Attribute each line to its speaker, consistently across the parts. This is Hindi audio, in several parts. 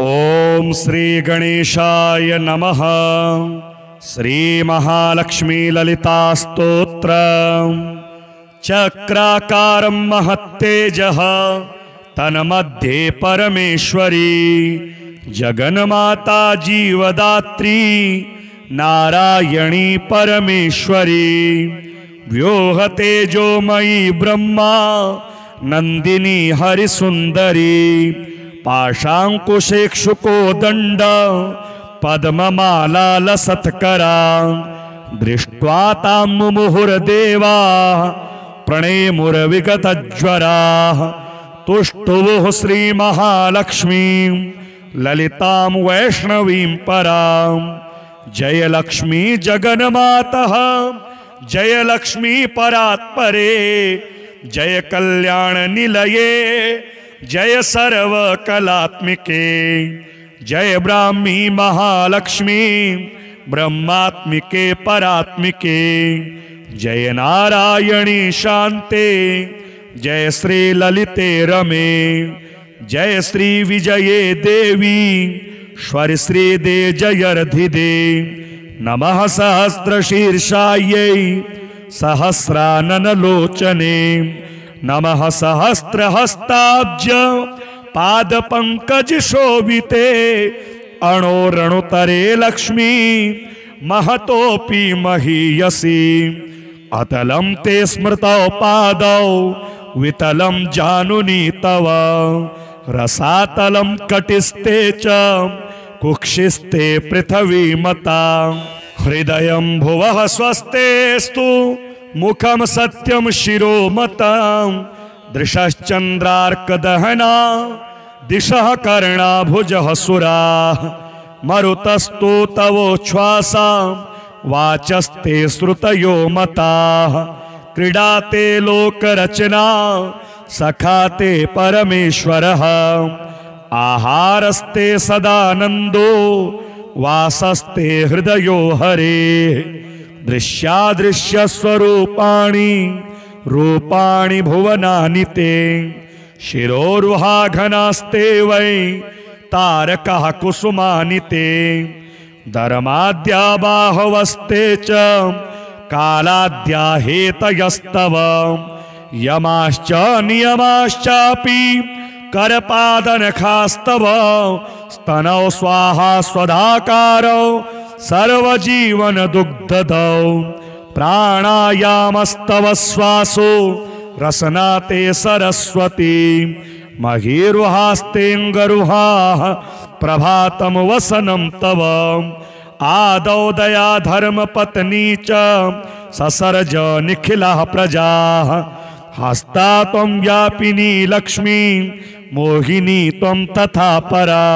Speaker 1: ओम श्री गणेशाय नमः। श्री महालक्ष्मी ललिता स्तोत्र। चक्राकारं महत्तेजः तन्मध्ये परमेश्वरी जगन्माता जीवदात्री नारायणी परमेश्वरी व्योहतेजोमयी ब्रह्मा नंदिनी हरिसुंदरी पाशांकुशेक्षुको दंड पद्ममाला लसत्करा दृष्ट्वा तां मुहुर्देवा प्रणेमुर्विगतज्वरा तुष्टुवुः श्रीमहालक्ष्मीं ललितां वैष्णवीं परां। जय लक्ष्मी जगन्मातः जय लक्ष्मी परात्परे जय कल्याण निलये जय सर्व कलात्मिके जय ब्राह्मी महालक्ष्मी ब्रह्मात्मिके परात्मिके जय नारायणी शांते जय श्री ललिते रमे जय श्री विजये देवी श्वर श्री दे जयर्धिदे नमः सहस्रशीर्षायै सहस्रानन लोचने नमः सहस्रहस्ताब्ज पाद पंकज शोभिते अणोरणुतरे लक्ष्मी महतोपि महीयसी अतलं ते स्मृतौ पादौ वितलं जानुनी तव रसातलं कटिस्ते च कुक्षिस्ते पृथ्वी मता हृदयं भुवः स्वस्तेस्तु मुखम सत्यम शिरो मता दृशश्चंद्रार्कदहना दिशः कर्णा भुजः सुरा मरुतस्तु तवोच्छ्वासा वाचस्ते श्रुतयो मता क्रीडाते लोकरचना सखाते परमेश्वरः आहारस्ते सदानंदो वासस्ते हृदयो हरे दृश्यादृश्य स्वरूपाणि रूपाणि भुवनानि ते शिरोरुहाघनास्ते वै तारकः कुसुमानि ते धर्माद्या बाहवस्ते च कालाद्या हेतयस्तव यमाश्च नियमाश्चापि करपादनखास्तव स्तनौ स्वाहा स्वधाकारौ सर्वजीवन दुग्धदौ प्राणायामस्तव श्वासो रसनाते सरस्वती महीरुहास्तेऽङ्गरुहाः प्रभातं वसनं तव आदौ दया धर्म पत्नी च ससर्ज निखिलाः प्रजाः हस्ता त्वं व्यापिनी लक्ष्मी मोहिनी त्वं तथा परा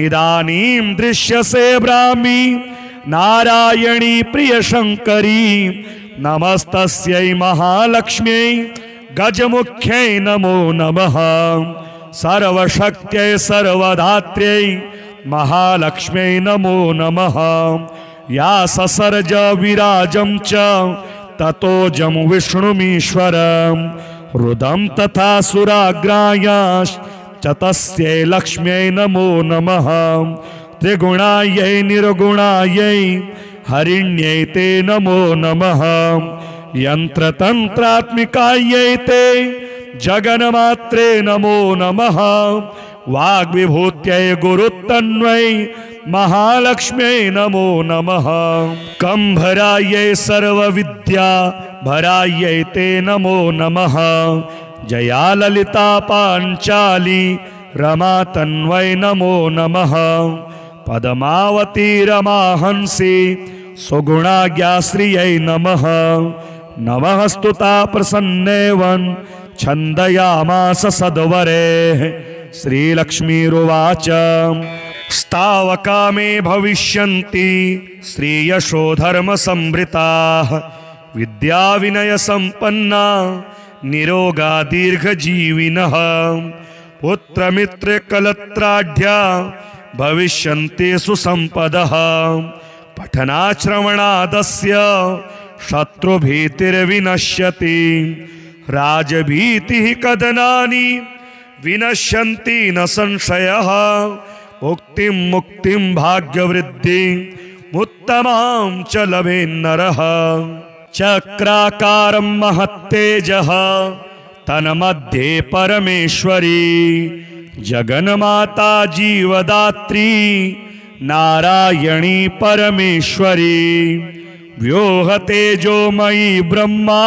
Speaker 1: इदानीं दृश्यसे ब्राह्मी नारायणी प्रियशंकरी नमस्तस्यै महालक्ष्म्यै गजमुख्यै नमो नमः सर्वशक्त्यै सर्वधात्र्यै महालक्ष्म्यै नमो नमः या ससर्ज विराजं च ततोजं विष्णुमीश्वरं रुदं तथा सुराग्रायाश्च तस्यै लक्ष्म्यै नमो नमः त्रिगुणायै निर्गुणायै हरिण्यै ते नमो नमः यंत्रतंत्रात्मिकायै ते जगन्मात्रे नमो नमः वाग्विभूत्यै गुरुतन्वै महालक्ष्म्यै नमो नमः कंभरायै सर्वविद्या भरायै ते नमो नमः जया ललिता पांचाली रमा तन्वै नमो नमः पद्मावती रमाहंसी सुगुणाज्ञाश्रियै नमः नमः स्तुता प्रसन्नेवन् छन्दयामास सद्वरेः श्रीलक्ष्मीरुवाच स्तावका मे भविष्यन्ति श्रीयशो धर्म संभृताः विद्या विनय संपन्ना निरोगा दीर्घजीविनः पुत्रमित्र कलत्राढ्या भविष्यन्ति सुसंपदः पठनाश्रवणादस्य शत्रुभीतिर्विनश्यति राजभीतिः कदनानि विनश्यन्ति न संशयः उक्तिं मुक्तिं भाग्यवृद्धिं उत्तमां च लभेन्नरः चक्राकारं महत्तेजः तन्मध्ये परमेश्वरी जगन्माता जीवदात्री नारायणी परमेश्वरी व्योहतेजोमयी ब्रह्मा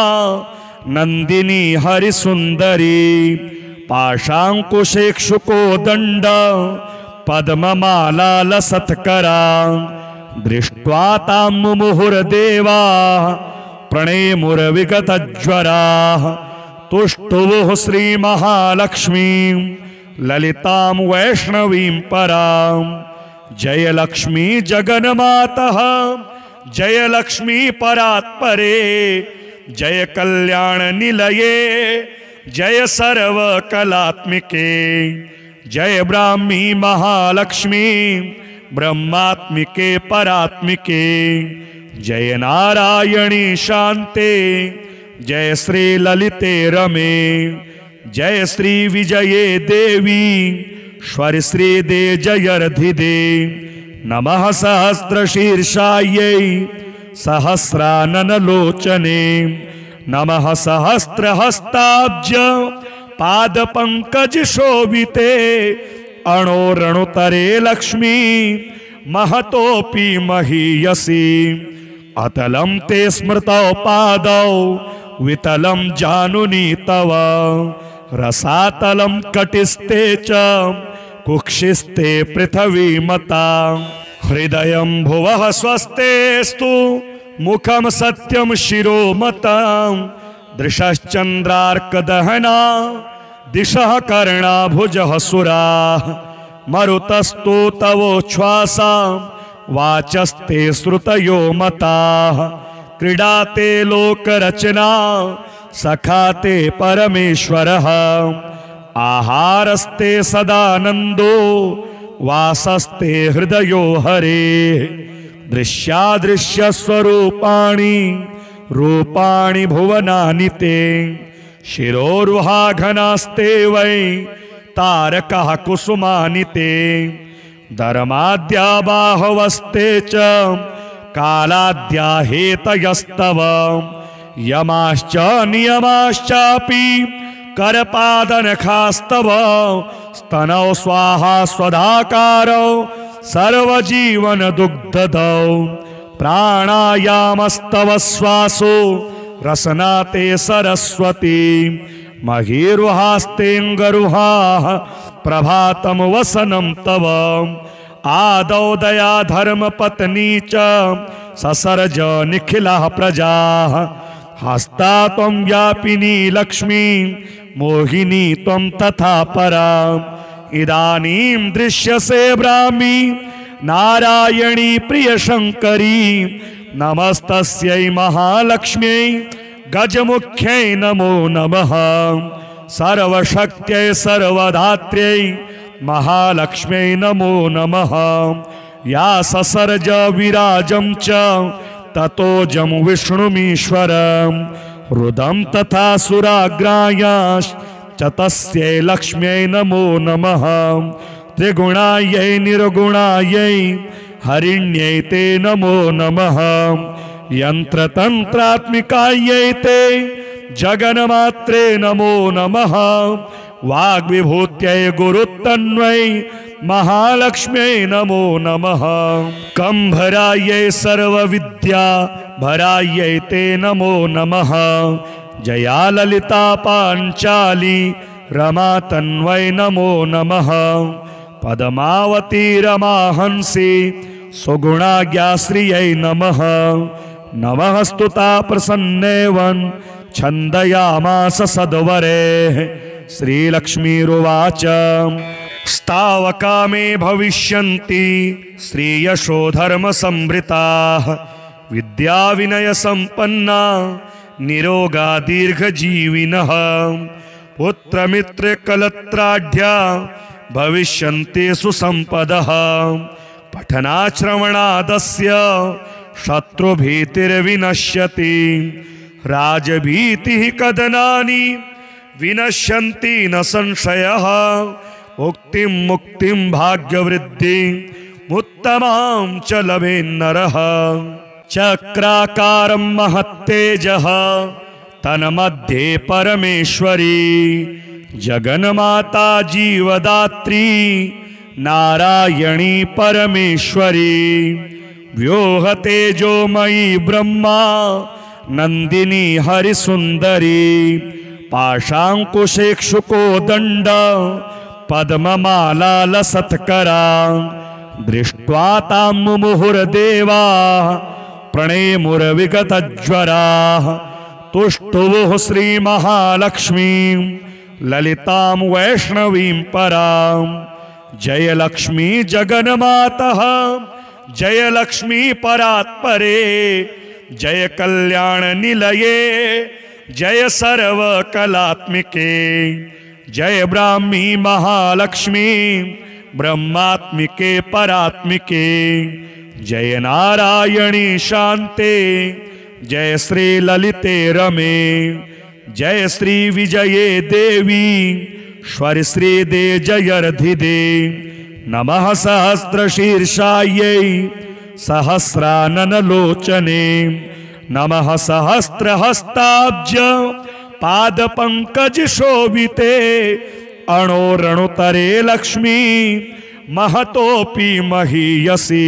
Speaker 1: नंदिनी हरिसुंदरी पाशांकुशेक्षुको दंड पद्ममाला लसत्करा दृष्ट्वा तां मुहुर्देवा प्रणेमुर्विगतज्वराः तुष्टुवुः श्रीमहालक्ष्मीं ललितां वैष्णवीं परां जय लक्ष्मी जगन्मातः जय लक्ष्मी परात्परे जय कल्याण निलये जय सर्वकलात्मिके जय ब्राह्मी महालक्ष्मी ब्रह्मात्मिके परात्मिके जय नारायणी शांते जय श्री ललिते रमे जय श्री विजये देवी श्वर श्री दे जयर्धिदे नमः सहस्रशीर्षायै सहस्राननलोचने नमः सहस्रहस्ताब्ज पादपंकज शोभिते अणोरणुतरे लक्ष्मी महतोपि महीयसी अतलं ते स्मृतौ पादौ वितलं जानुनी तव रसातलं कटिस्ते च कुक्षिस्ते पृथ्वीमता हृदयं भुवः स्वस्तेस्तु मुखं सत्यं शिरोमतां दृशश्चन्द्रार्कदहना दिशः कर्णाभुजः सुराः मरुतस्तु तवोच्छ्वासा वाचस्ते श्रुतयो मताः क्रीडाते लोकरचना सखाते परमेश्वरः आहारस्ते सदानन्दो वासस्ते हृदयो हरे दृश्यादृश्यस्वरूपाणि रूपाणि भुवनानि ते शिरोरुहाघनास्ते वै तारकः कुसुमानि ते धर्माद्या बाहवस्ते च कालाद्या हेतयस्तव यमाश्च नियमाश्चापि करपादनखास्तव स्तनौ स्वाहा स्वधाकारौ सर्वजीवन दुग्धदौ प्राणायामस्तव श्वासो रसना ते सरस्वती महीरुहास्तेऽङ्गरुहाः प्रभातं वसनं तव आदौ दया धर्मपत्नी च ससर्ज निखिलाः प्रजाः हस्ता त्वं व्यापिनी लक्ष्मी मोहिनी त्वं तथा परा इदानीं दृश्यसे ब्राह्मी नारायणी प्रियशङ्करी नमस्तस्यै महालक्ष्म्यै गजमुख्यै नमो नमः सर्वशक्त्यै सर्वधात्र्यै महालक्ष्म्यै नमो नमः या ससर्ज विराजं च ततोजं विष्णुमीश्वरं रुदं तथा सुराग्रायाश्च तस्यै लक्ष्म्यै नमो नमः त्रिगुणायै निर्गुणायै हरिण्यै ते नमो नमः यन्त्रतन्त्रात्मिकायै ते जगन्मात्रे नमो नमः वाग्विभूत्यै गुरुतन्वै महालक्ष्म्यै नमो नमः कंभरायै सर्वविद्या भरायै ते नमो नमः जया ललिता पाञ्चाली रमा तन्वै नमो नमः पद्मावती रमाहंसी सुगुणाज्ञाश्रियै नमः नमः स्तुता प्रसन्नेवन् छन्दयामास सद्वरेः श्रीलक्ष्मीरुवाच स्तावका मे भविष्यन्ति श्रीयशोधर्मसंभृताः विद्याविनयसम्पन्ना निरोगा दीर्घजीविनः पुत्रमित्रकलत्राढ्या भविष्यन्ति सुसम्पदः पठनाश्रवणादस्य शत्रुभीतिर्विनश्यति राजभीतिः कदनानि विनश्यन्ति न संशयः उक्तिं मुक्तिं भाग्यवृद्धिं उत्तमां च लभेन्नरः चक्राकारं महत्तेजः तन्मध्ये परमेश्वरी जगन्माता जीवदात्री नारायणी परमेश्वरी व्योहतेजोमयी ब्रह्मा नंदिनी हरिसुंदरी पाशांकुशेक्षुको दंड पद्ममाला लसत्करा दृष्ट्वा तां मुहुर्देवा प्रणेमुर्विगतज्वराः तुष्टुवुः श्रीमहालक्ष्मीं ललितां वैष्णवीं परां जय लक्ष्मी जगन्मातः जय लक्ष्मी परात्परे जय कल्याण निलये जय सर्व कलात्मिके जय ब्राह्मी महालक्ष्मी ब्रह्मात्मिके परात्मिके जय नारायणी शांते जय श्री ललिते रमे जय श्री विजये देवी श्वर श्री दे जयर्धिदे नमः सहस्रशीर्षायै सहस्रानन लोचने नमः सहस्रहस्ताब्ज पाद पंकज शोभिते अणोरणुतरे लक्ष्मी महतोपि महीयसी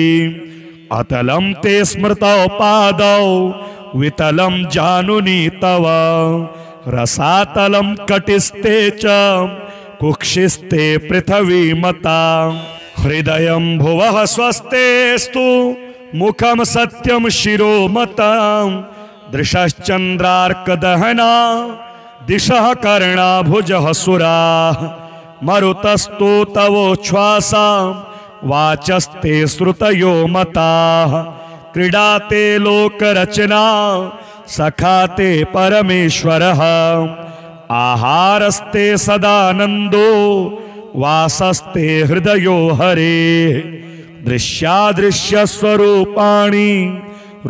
Speaker 1: अतलं ते स्मृतौ पादौ वितलं जानुनी तव रसातलं कटिस्ते च कुक्षिस्ते पृथ्वीमता हृदयं भुवः स्वस्तेस्तु मुखं सत्यं शिरोमतां दृशश्चन्द्रार्कदहना दिशः कर्णाभुजः सुराः मरुतस्तु तवोच्छ्वासा वाचस्ते श्रुतयो मताः क्रीडाते लोकरचना सखाते परमेश्वरः आहारस्ते सदानन्दो वासस्ते हृदयो हरे दृश्यादृश्यस्वरूपाणि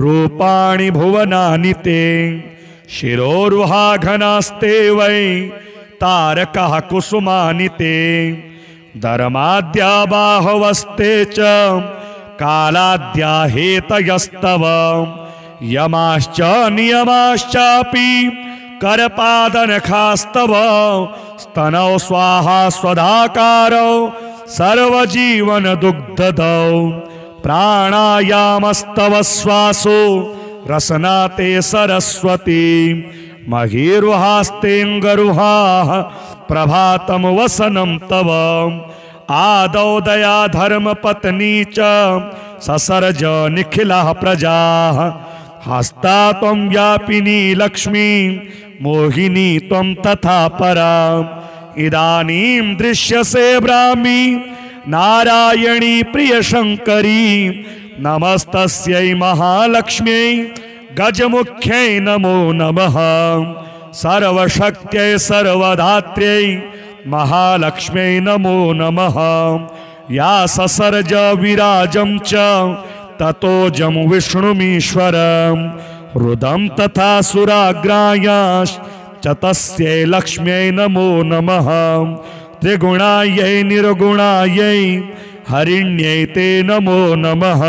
Speaker 1: रूपाणि भुवनानि ते शिरोरुहाघनास्ते वै तारकः कुसुमानि ते धर्माद्या बाहवस्ते च कालाद्या हेतयस्तव यमाश्च नियमाश्चापि करपादनखास्तव स्तनौ स्वाहा स्वधाकारौ सर्वजीवन दुग्धदौ प्राणायामस्तव श्वासो रसनाते सरस्वती महीरुहास्तेऽङ्गरुहाः प्रभातं वसनं तव आदौ दया धर्मपत्नी च ससर्ज निखिलाः प्रजाः हस्ता त्वं व्यापिनी लक्ष्मी मोहिनी त्वं तथा परा इदानीं दृश्यसे ब्राह्मी नारायणी प्रियशङ्करी नमस्तस्यै महालक्ष्म्यै गजमुख्यै नमो नमः सर्वशक्त्यै सर्वधात्र्यै महालक्ष्म्यै नमो नमः या ससर्ज विराजं च ततोजं विष्णुमीश्वरं रुदं तथा सुराग्रायाश्च तस्यै लक्ष्म्यै नमो नमः त्रिगुणायै निर्गुणायै हरिण्यै ते नमो नमः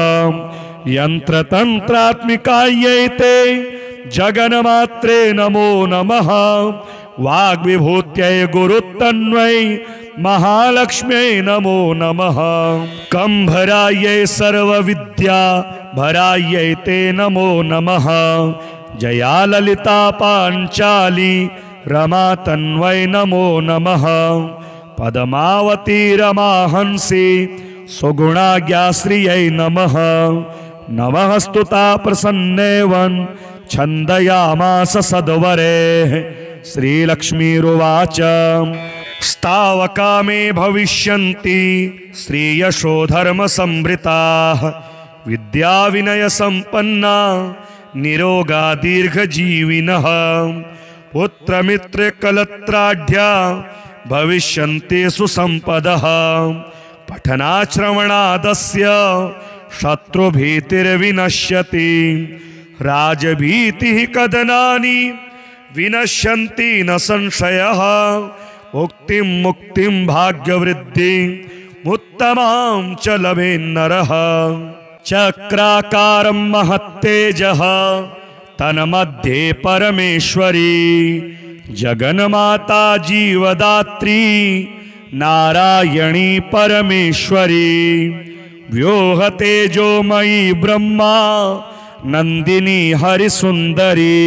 Speaker 1: यन्त्रतन्त्रात्मिकायै ते जगन्मात्रे नमो नमः वाग्विभूत्यै गुरुतन्वै महालक्ष्म्यै नमो नमः कंभरायै सर्वविद्या भरायै ते नमो नमः जया ललिता पाञ्चाली रमा तन्वै नमो नमः पद्मावती रमाहंसी सुगुणाज्ञाश्रियै नमः नमः स्तुता प्रसन्नेवन् छन्दयामास सद्वरेः श्रीलक्ष्मीरुवाच स्तावका मे भविष्यन्ति श्रीयशो धर्मसंवृताः विद्याविनयसम्पन्ना निरोगा दीर्घजीविनः पुत्रमित्रकलत्राढ्या भविष्यन्ति सुसम्पदः पठनाश्रवणादस्य शत्रुभीतिर्विनश्यति राजभीतिः कदनानि विनश्यन्ति न संशयः उक्तिं मुक्तिं भाग्यवृद्धिं उत्तमां च लभेन्नरः चक्राकारं महत्तेजः तन्मध्ये परमेश्वरी जगन्माता जीवदात्री नारायणी परमेश्वरी व्योहतेजोमयी ब्रह्मा नंदिनी हरिसुंदरी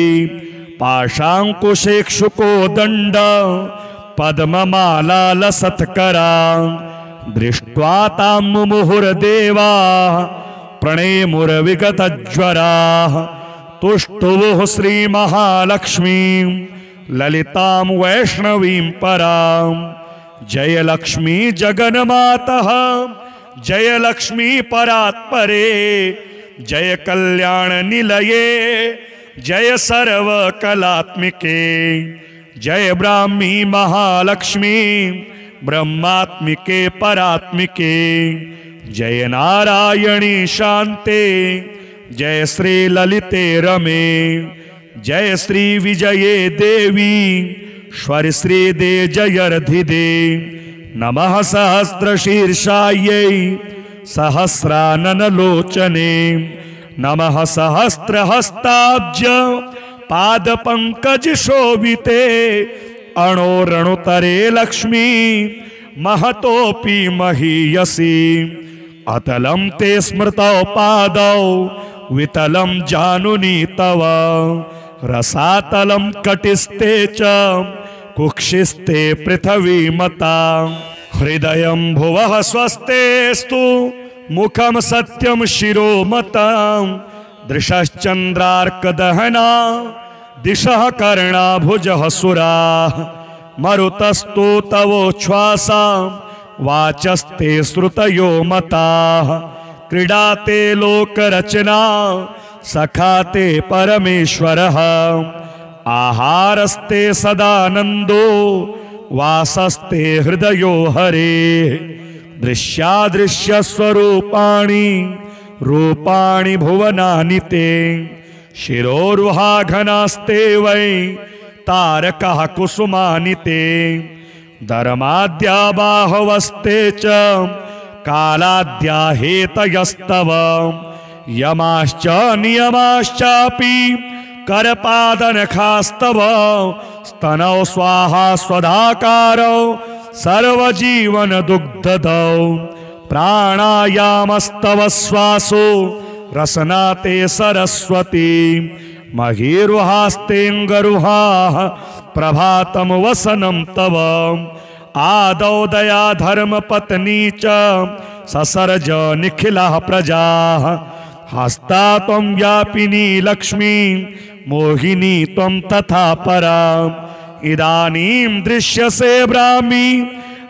Speaker 1: पाशांकुशेक्षुको दंड पद्ममाला लसत्करा दृष्ट्वा तां मुहुर्देवा प्रणेमुर्विगतज्वरा तुष्टुवुः श्रीमहालक्ष्मीं ललितां वैष्णवीं परां जय लक्ष्मी जगन्मातः जय लक्ष्मी परात्परे जय कल्याण निलये जय सर्व कलात्मिके जय ब्राह्मी महालक्ष्मी ब्रह्मात्मिके परात्मिके जय नारायणी शांते जय श्री ललिते रमे जय श्री विजये देवी श्वर श्री दे जयर्धिदे नमः सहस्रशीर्षायै सहस्रानन लोचने नमः सहस्रहस्ताब्ज पाद पंकज शोभिते अणोरणुतरे लक्ष्मी महतोपि महीयसी अतलं ते स्मृतौ पादौ वितलं जानुनी तव रसातलं कटिस्ते च कुक्षिस्ते पृथ्वी मता हृदयं भुवः स्वस्तेस्तु मुखं सत्यं शिरो मतां दृशश्चन्द्रार्कदहना दिशः कर्णाभुजः सुराः मरुतस्तु तवोच्छ्वासा वाचस्ते श्रुतयो मताः क्रीडाते लोकरचना सखाते परमेश्वरः आहारस्ते सदानन्दो वासस्ते हृदयो हरे दृश्यादृश्यस्वरूपाणि रूपाणि भुवनानि ते शिरोरुहाघनास्ते वै तारकः कुसुमानि ते धर्माद्या बाहवस्ते च कालाद्या हेतयस्तव यमाश्च नियमाश्चापि करपादनखास्तव स्तनौ स्वाहा स्वधाकारौ सर्वजीवन दुग्धदौ प्राणायामस्तव श्वासो रसनाते सरस्वती महीरुहास्तेऽङ्गरुहाः प्रभातं वसनं तव आदौ दया धर्मपत्नी च ससर्ज निखिलाः प्रजाः हस्ता त्वं व्यापिनी लक्ष्मी मोहिनी त्वं तथा परा इदानीं दृश्यसे ब्राह्मी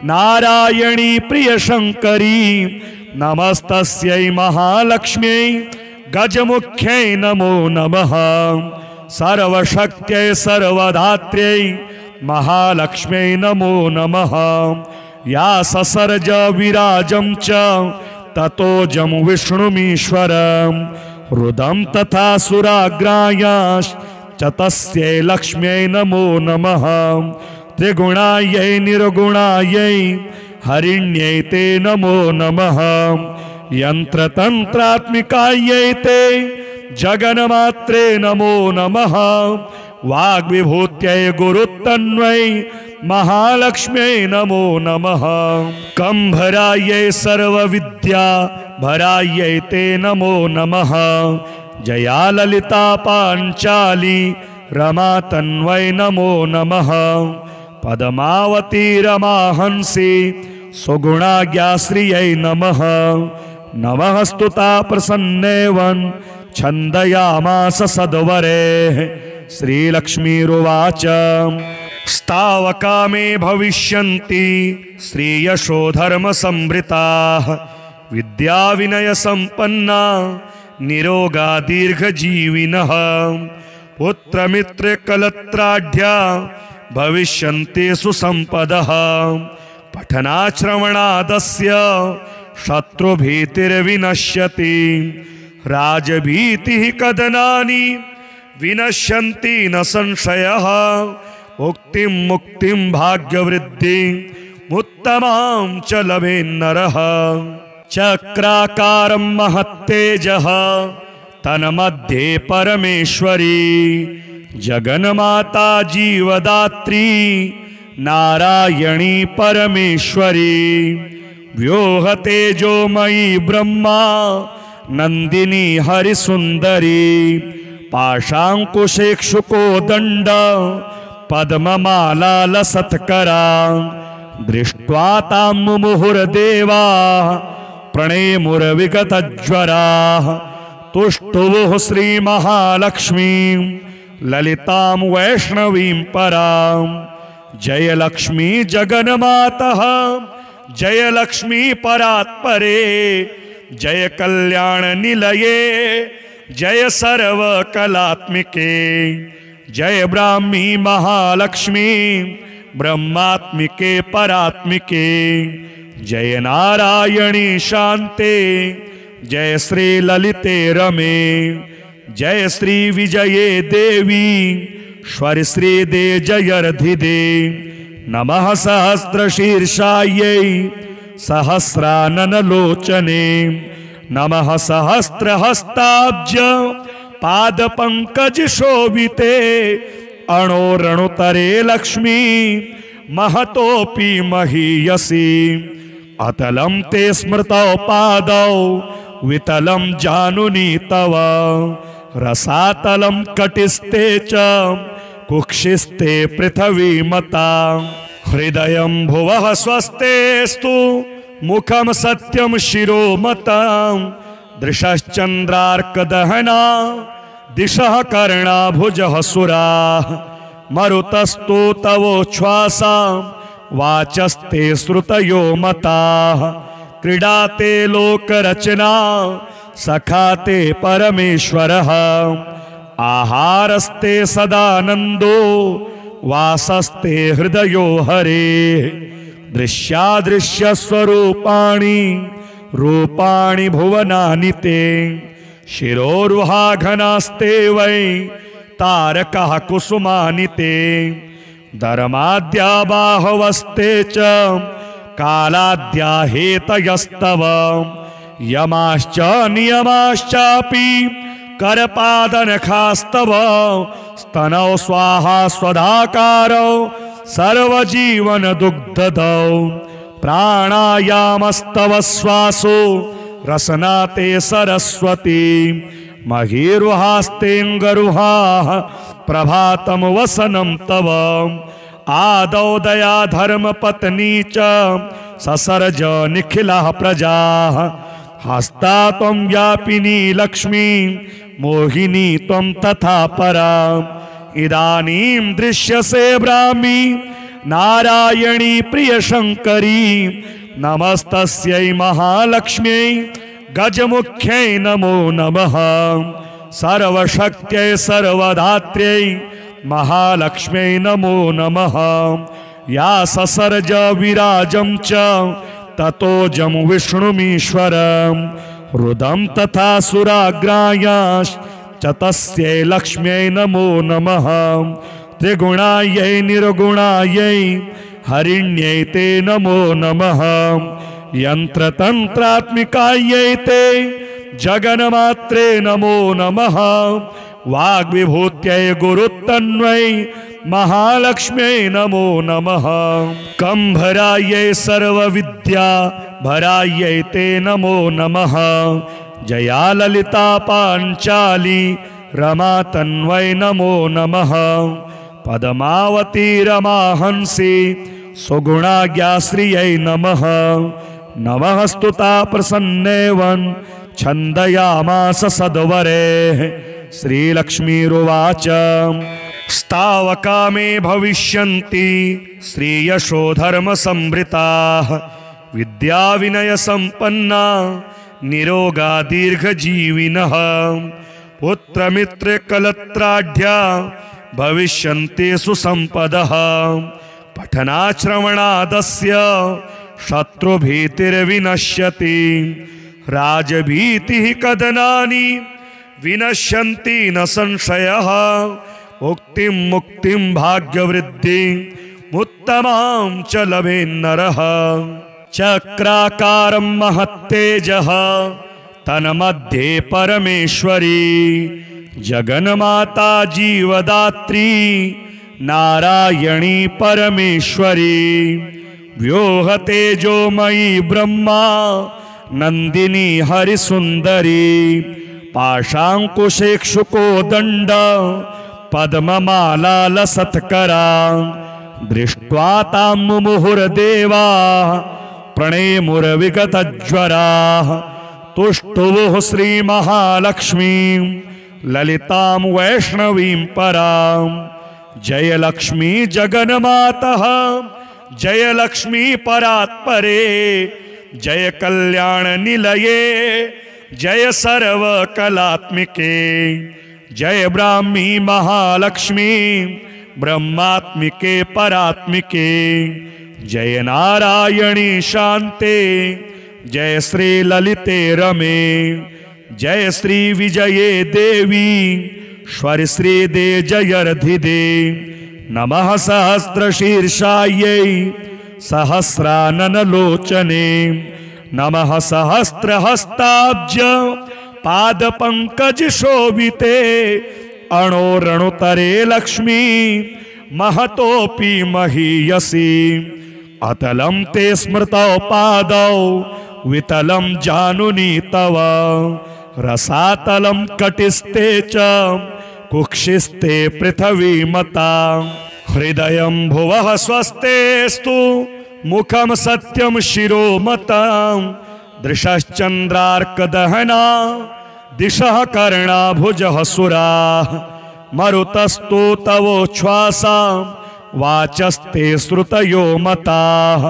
Speaker 1: नारायणी प्रियशङ्करी नमस्तस्यै महालक्ष्म्यै गजमुख्यै नमो नमः सर्वशक्त्यै सर्वधात्र्यै महालक्ष्म्यै नमो नमः या ससर्ज विराजं च ततोजं विष्णुमीश्वरं रुदं तथा सुराग्रायाश्च तस्यै लक्ष्म्यै नमो नमः त्रिगुणायै निर्गुणायै हरिण्यै ते नमो नमः यन्त्रतन्त्रात्मिकायै ते जगन्मात्रे नमो नमः वाग्विभूत्यै गुरुतन्वै महालक्ष्म्यै नमो नमः कंभरायै सर्वविद्या भरायै ते नमो नमः जया ललिता पाञ्चाली रमा तन्वै नमो नमः पद्मावती रमाहंसी सुगुणाज्ञाश्रियै नमः नमः स्तुता प्रसन्नेवन् छन्दयामास सद्वरेः श्रीलक्ष्मीरुवाच स्तावका मे भविष्यन्ति श्रीयशो धर्मसंवृताः विद्याविनयसम्पन्ना निरोगा दीर्घजीविनः पुत्रमित्रकलत्राढ्या भविष्यन्ति सुसम्पदः पठनाश्रवणादस्य शत्रुभीतिर्विनश्यति राजभीतिः कदनानि विनश्यन्ति न संशयः उक्तिं मुक्तिं भाग्यवृद्धिं उत्तमां च लभेन्नरः चक्राकारं महत्तेजः तन्मध्ये परमेश्वरी जगन्माता जीवदात्री नारायणी परमेश्वरी व्योहतेजोमयी ब्रह्मा नंदिनी हरिसुंदरी पाशांकुशेक्षुकोदंड पद्ममाला लसत्करा दृष्ट्वा तां मुहुर्देवा प्रणेमुर्विगतज्वरा तुष्टुवुः श्रीमहालक्ष्मीं ललितां वैष्णवीं परां जय लक्ष्मी जगन्मातः जय लक्ष्मी परात्परे जय कल्याण निलये जय सर्व कलात्मिके जय ब्राह्मी महालक्ष्मी ब्रह्मात्मिके परात्मिके जय नारायणी शांते जय श्री ललिते रमे जय श्री विजये देवी श्वर श्री दे जयर्धिदे नमः सहस्रशीर्षायै सहस्राननलोचने नमः सहस्रहस्ताब्ज पादपंकज शोभिते अणोरणुतरे लक्ष्मी महतोपि महीयसी अतलं ते स्मृतौ पादौ वितलं जानुनी तव रसातलं कटिस्ते च कुक्षिस्ते पृथ्वीमता हृदयं भुवः स्वस्तेस्तु मुखं सत्यं शिरोमतां दृशश्चन्द्रार्कदहना दिशः कर्णाभुजः सुराः मरुतस्तु तवोच्छ्वासा वाचस्ते श्रुतयो मताः क्रीडाते लोकरचना सखाते परमेश्वरः आहारस्ते सदानन्दो वासस्ते हृदयो हरे दृश्यादृश्यस्वरूपाणि रूपाणि भुवनानि ते शिरोरुहाघनास्ते वै तारकः कुसुमानि ते धर्माद्या बाहवस्ते च कालाद्या हेतयस्तव यमाश्च नियमाश्चापि करपादनखास्तव स्तनौ स्वाहा स्वधाकारौ सर्वजीवन दुग्धदौ प्राणायामस्तव श्वासो रसनाते सरस्वती महीरुहास्तेऽङ्गरुहाः प्रभातं वसनं तव आदौ दया धर्मपत्नी च ससर्ज निखिलाः प्रजाः हस्ता त्वं व्यापिनी लक्ष्मी मोहिनी त्वं तथा परा इदानीं दृश्यसे ब्राह्मी नारायणी प्रियशङ्करी नमस्तस्यै महालक्ष्म्यै गजमुख्यै नमो नमः सर्वशक्त्यै सर्वधात्र्यै महालक्ष्म्यै नमो नमः या ससर्ज विराजं च ततोजं विष्णुमीश्वरं रुदं तथा सुराग्रायाश्च तस्यै लक्ष्म्यै नमो नमः त्रिगुणायै निर्गुणायै हरिण्यै ते नमो नमः यन्त्रतन्त्रात्मिकायै ते जगन्मात्रे नमो नमः वाग्विभूत्यै गुरुत्तन्वै महालक्ष्म्यै नमो नमः कंभरायै सर्वविद्या भरायै ते नमो नमः जया ललिता पाञ्चाली रमा तन्वै नमो नमः पद्मावती रमाहंसी सुगुणाज्ञाश्रियै नमः नमः स्तुता प्रसन्नेवन् छन्दयामास सद्वरेः श्रीलक्ष्मीरुवाच स्तावका मे भविष्यन्ति श्रीयशो धर्मसंवृताः विद्याविनयसम्पन्ना निरोगा दीर्घजीविनः पुत्रमित्रकलत्राढ्या भविष्यन्ति सुसम्पदः पठनाश्रवणादस्य शत्रुभीतिर्विनश्यति राजभीतिः कदनानि विनश्यन्ति न संशयः उक्तिं मुक्तिं भाग्यवृद्धिं उत्तमां च लभेन्नरः। चक्राकारं महत्तेजः तन्मध्ये परमेश्वरी जगन्माता जीवदात्री नारायणी परमेश्वरी व्योहतेजोमयी ब्रह्मा नंदिनी हरिसुंदरी पाशांकुशेक्षुको दंड पद्ममाला लसत्करा दृष्ट्वा तां मुहुर्देवा प्रणेमुर्विगतज्वरा तुष्टुवुः श्रीमहालक्ष्मीं ललितां वैष्णवीं परां। जय लक्ष्मी जगन्मातः जय लक्ष्मी परात्परे जय कल्याण निलये जय सर्वकलात्मिके जय ब्राह्मी महालक्ष्मी ब्रह्मात्मिके परात्मिके जय नारायणी शांते जय श्री ललिते रमे जय श्री विजये देवी श्वर श्री दे जयर्धिदे नमः सहस्रशीर्षायै सहस्राननलोचने नमः सहस्रहस्ताब्ज पादपंकज शोभिते अणोरणुतरे लक्ष्मी महतोपि महीयसी अतलं ते स्मृतौ पादौ वितलं जानुनी तव रसातलं कटिस्ते च कुक्षिस्ते पृथ्वी मता हृदयं भुवः स्वस्तेस्तु मुखं सत्यं शिरो मतां दृशश्चन्द्रार्कदहना दिशः कर्णाभुजः सुराः मरुतस्तु तवोच्छ्वासा वाचस्ते श्रुतयो मताः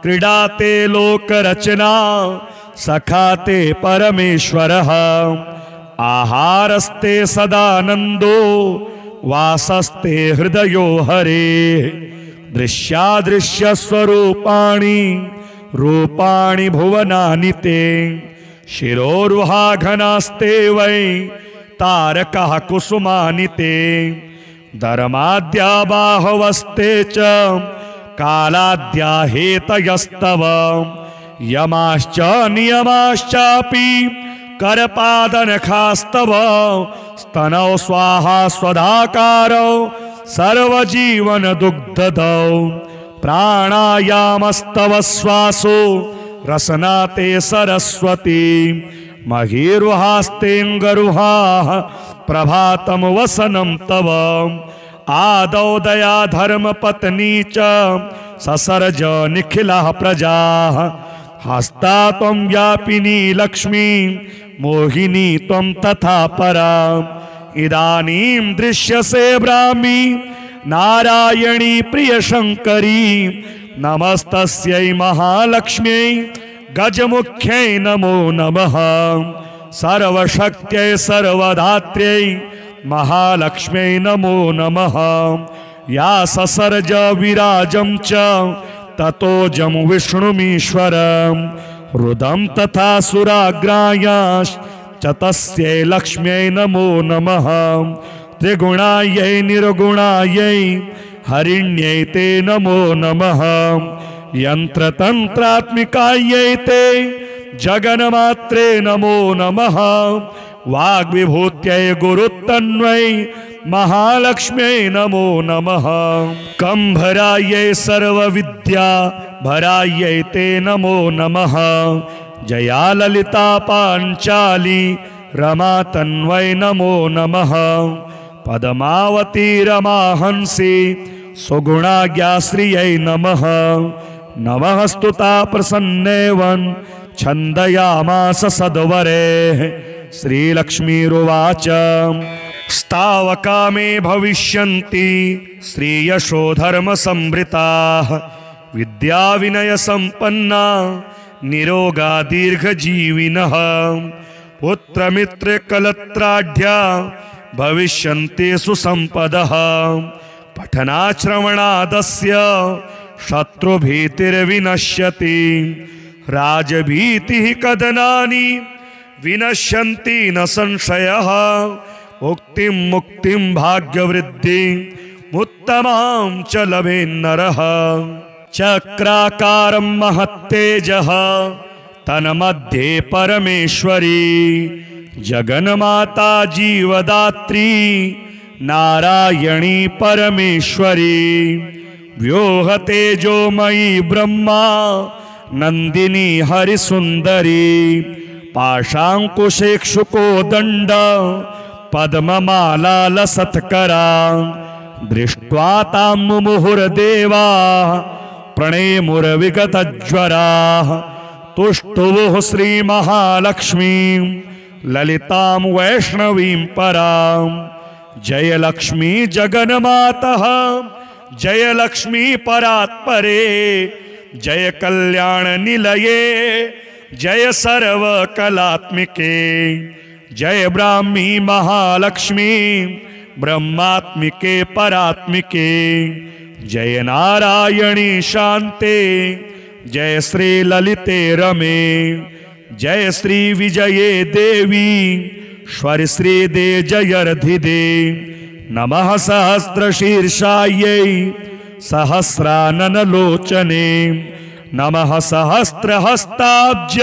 Speaker 1: क्रीडाते लोकरचना सखाते परमेश्वरः आहारस्ते सदानन्दो वासस्ते हृदयो हरे दृश्यादृश्यस्वरूपाणि रूपाणि भुवनानि ते शिरोरुहाघनास्ते वै तारकः कुसुमानि ते धर्माद्या बाहवस्ते च कालाद्या हेतयस्तव यमाश्च नियमाश्चापि करपादनखास्तव स्तनौ स्वाहा स्वधाकारौ सर्वजीवन दुग्धदौ प्राणायामस्तव श्वासो रसना ते सरस्वती महीरुहास्तेऽङ्गरुहाः प्रभातं वसनं तव आदौ दया धर्मपत्नी च ससर्ज निखिलाः प्रजाः हस्ता त्वं व्यापिनी लक्ष्मी मोहिनी त्वं तथा परा इदानीं दृश्यसे ब्राह्मी नारायणी प्रियशङ्करी नमस्तस्यै महालक्ष्म्यै गजमुख्यै नमो नमः सर्वशक्त्यै सर्वधात्र्यै महालक्ष्म्यै नमो नमः या ससर्ज विराजं च ततोजं विष्णुमीश्वरं रुदं तथा सुराग्रायाश्च तस्यै लक्ष्म्यै नमो नमः त्रिगुणायै निर्गुणायै हरिण्यै ते नमो नमः यन्त्रतन्त्रात्मिकायै ते जगन्मात्रे नमो नमः वाग्विभूत्यै गुरुत्तन्वै महालक्ष्म्यै नमो नमः कंभरायै सर्वविद्या भरायै ते नमो नमः जया ललिता पाञ्चाली रमा तन्वै नमो नमः पद्मावती रमाहंसी सुगुणाज्ञाश्रियै नमः नमः स्तुता प्रसन्नेवन् छन्दयामास सद्वरेः श्रीलक्ष्मीरुवाच स्तावका मे भविष्यन्ति श्रीयशो धर्मसंभृताः विद्या विनय संपन्ना निरोगा दीर्घजीविनः पुत्रमित्र कलत्राढ्या भविष्यन्ति सुसंपदः पठनाश्रवणादस्य शत्रुभीतिर्विनश्यति राजभीतिः कदनानि विनश्यन्ति न संशयः उक्तिं मुक्तिं भाग्यवृद्धिं उत्तमां च लभेन्नरः चक्राकारं महत्तेजः तन्मध्ये परमेश्वरी जगन्माता जीवदात्री नारायणी परमेश्वरी व्योहतेजोमयी ब्रह्मा नंदिनी हरिसुंदरी पाशांकुशेक्षुको दंड पद्ममाला लसत्करा दृष्ट्वा तां मुहुर्देवा प्रणेमुर्विगतज्वराः तुष्टुवुः श्रीमहालक्ष्मीं ललितां वैष्णवीं परां जय लक्ष्मी जगन्मातः जय लक्ष्मी परात्परे जय कल्याण निलये जय सर्व कलात्मिके जय ब्राह्मी महालक्ष्मी ब्रह्मात्मिके परात्मिके जय नारायणी शांते जय श्री ललिते रमे जय श्री विजये देवी श्वर श्री दे जयर्धिदे नमः सहस्रशीर्षायै सहस्राननलोचने नमः सहस्रहस्ताब्ज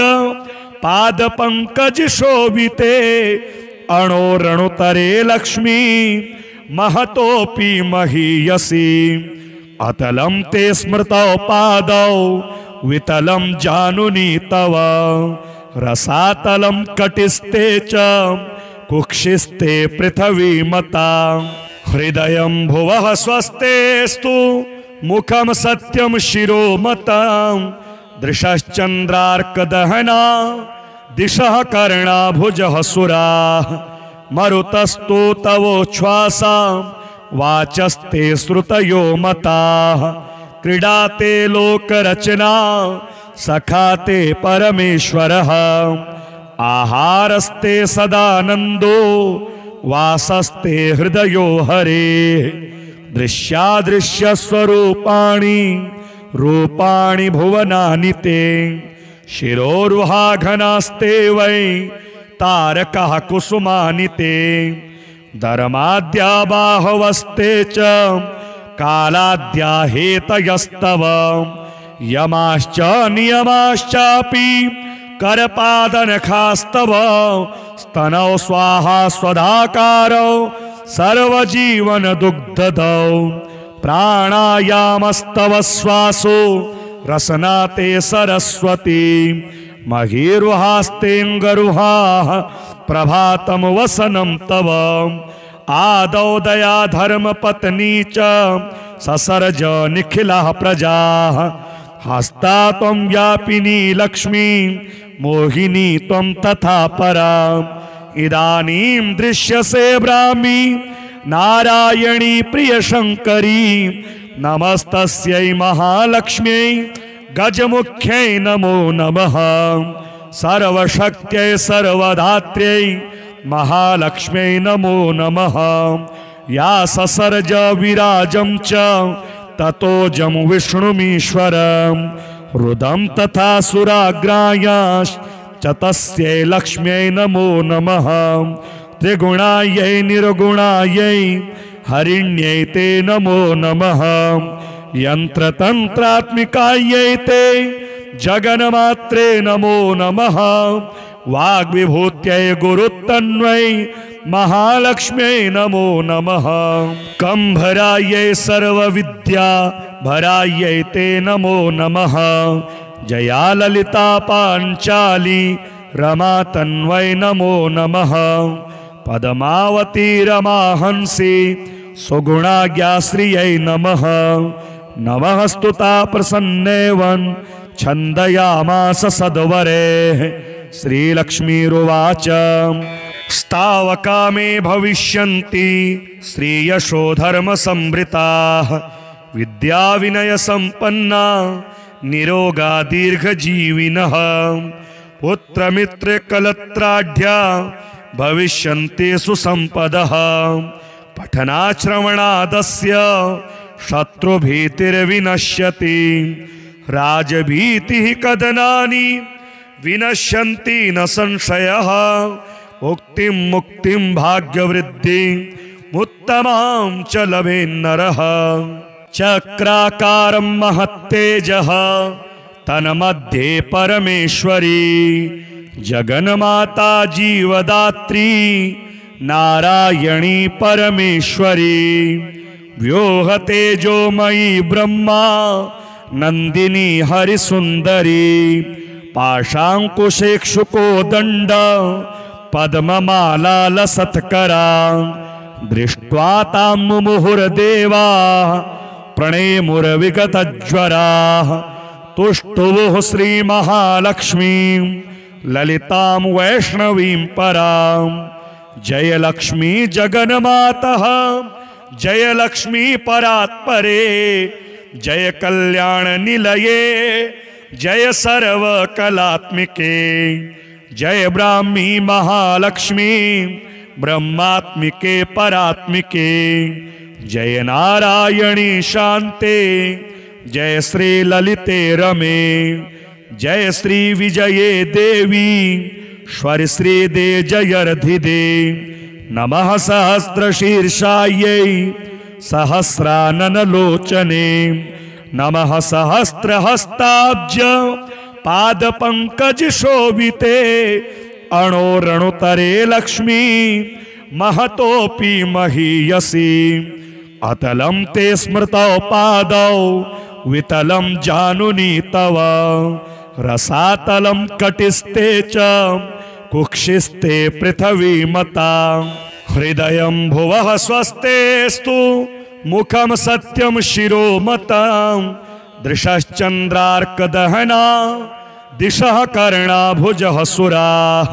Speaker 1: पादपंकज शोभिते अणोरणुतरे लक्ष्मी महतोपि महीयसी अतलं ते स्मृतौ पादौ वितलं जानुनी तव रसातलं कटिस्ते च कुक्षिस्ते पृथ्वीमता हृदयं भुवः स्वस्तेस्तु मुखं सत्यं शिरोमतां दृशश्चन्द्रार्कदहना दिशः कर्णाभुजः सुराः मरुतस्तु तवोच्छ्वासा वाचस्ते श्रुतयो मताः क्रीडाते लोकरचना सखाते परमेश्वरः आहारस्ते सदानन्दो वासस्ते हृदयो हरे दृश्यादृश्यस्वरूपाणि रूपाणि भुवनानि ते शिरोरुहाघनास्ते वै तारकः कुसुमानि ते धर्माद्या बाहवस्ते च कालाद्या हेतयस्तव यमाश्च नियमाश्चापि करपादनखास्तव स्तनौ स्वाहा स्वधाकारौ सर्वजीवन दुग्धदौ प्राणायामस्तव श्वासो रसना ते सरस्वती महीरुहास्तेऽङ्गरुहाः प्रभातं वसनं तव आदौ दया धर्मपत्नी च ससर्ज निखिलाः प्रजाः हस्ता त्वं व्यापिनी लक्ष्मी मोहिनी त्वं तथा परा इदानीं दृश्यसे ब्राह्मी नारायणी प्रियशङ्करी नमस्तस्यै महालक्ष्म्यै गजमुख्यै नमो नमः सर्वशक्त्यै सर्वधात्र्यै महालक्ष्म्यै नमो नमः या ससर्ज विराजं च ततोजं विष्णुमीश्वरं रुदं तथा सुराग्रायाश्च तस्यै लक्ष्म्यै नमो नमः त्रिगुणायै निर्गुणायै हरिण्यै ते नमो नमः यन्त्रतन्त्रात्मिकायै ते जगन्मात्रे नमो नमः वाग्विभूत्यै गुरुतन्वै महालक्ष्म्यै नमो नमः कंभरायै सर्वविद्या भरायै ते नमो नमः जया ललिता पाञ्चाली रमा तन्वै नमो नमः पद्मावती रमाहंसी सुगुणाज्ञाश्रियै नमः नमः स्तुता प्रसन्नेवन् छन्दयामास सद्वरेः श्रीलक्ष्मीरुवाच स्तावका मे भविष्यन्ति श्रीयशोधर्मसंवृताः विद्याविनयसम्पन्ना निरोगा दीर्घजीविनः पुत्रमित्रकलत्राढ्या भविष्यन्ति सुसम्पदः पठनाश्रवणादस्य शत्रुभीतिर्विनश्यति राजभीतिः कदनानि विनश्यन्ति न संशयः उक्तिं मुक्तिं भाग्यवृद्धिं उत्तमां च लभेन्नरः चक्राकारं महत्तेजः तन्मध्ये परमेश्वरी जगन्माता जीवदात्री नारायणी परमेश्वरी व्योहतेजोमयी ब्रह्मा नंदिनी हरिसुंदरी पाशांकुशेक्षुको दंड पद्ममाला लसत्करा दृष्ट्वा तां मुहुर्देवा प्रणेमुर्विगतज्वरा तुष्टुवुः श्रीमहालक्ष्मीं ललितां वैष्णवीं परां जय लक्ष्मी जगन्मातः जय लक्ष्मी परात्परे जय कल्याण निलये जय सर्व कलात्मिके जय ब्राह्मी महालक्ष्मी ब्रह्मात्मिके परात्मिके जय नारायणी शांते जय श्री ललिते रमे जय श्री विजये देवी श्वर श्री दे जयर्धिदे नमः सहस्रशीर्षायै सहस्रानन लोचने नमः सहस्रहस्ताब्ज पाद पंकज शोभिते अणोरणुतरे लक्ष्मी महतोपि महीयसी अतलं ते स्मृतौ पादौ वितलं जानुनी तव रसातलं कटिस्ते च कुक्षिस्ते पृथ्वी मता हृदयं भुवः स्वस्तेस्तु मुखं सत्यं शिरो मतं दृशश्चन्द्रार्कदहना दिशः कर्णाभुजः सुराः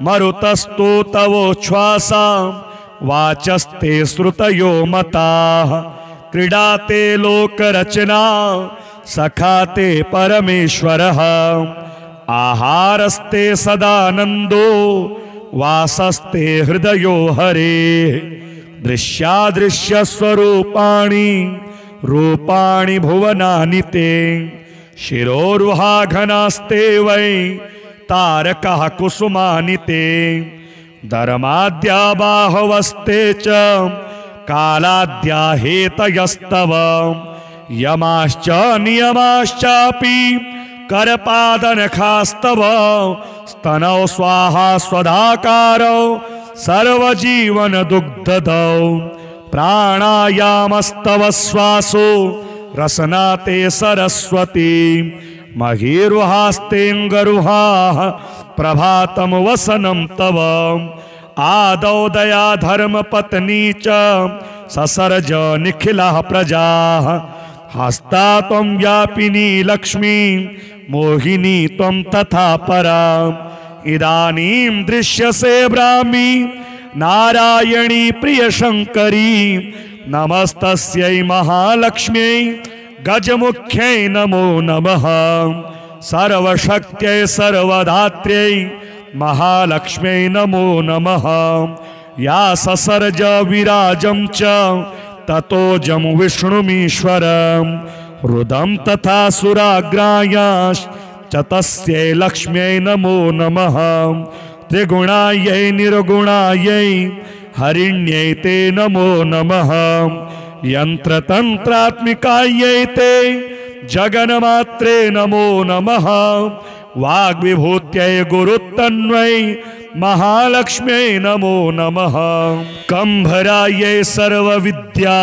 Speaker 1: मरुतस्तु तवोच्छ्वासा वाचस्ते श्रुतयो मताः क्रीडाते लोकरचना सखाते परमेश्वरः आहारस्ते सदानन्दो वासस्ते हृदयो हरे दृश्यादृश्य स्वरूपाणि रूपाणि भुवनानि ते शिरोरुहाघनास्ते वै तारकः कुसुमानि ते धर्माद्या बाहवस्ते च कालाद्या हेतयस्तव यमाश्च नियमाश्चापि करपादनखास्तव स्तनौ स्वाहा स्वधाकारौ सर्वजीवन दुग्धदौ प्राणायामस्तव श्वासो रसनाते सरस्वती महीरुहास्तेऽङ्गरुहाः प्रभातं वसनं तव आदौ दया धर्मपत्नी च ससर्ज निखिलाः प्रजाः हस्ता त्वं व्यापिनी लक्ष्मी मोहिनी त्वं तथा परा इदानीं दृश्यसे ब्राह्मी नारायणी प्रियशङ्करी नमस्तस्यै महालक्ष्म्यै गजमुख्यै नमो नमः सर्वशक्त्यै सर्वधात्र्यै महालक्ष्म्यै नमो नमः या ससर्ज विराजं च ततोजं विष्णुमीश्वरं रुदं तथा सुराग्रायाश्च तस्यै लक्ष्म्यै नमो नमः त्रिगुणायै निर्गुणायै हरिण्यै ते नमो नमः यंत्रतंत्रात्मिकायै ते जगन्मात्रे नमो नमः वाग्विभूत्यै गुरुतन्वै महालक्ष्म्यै नमो नमः कंभरायै सर्वविद्या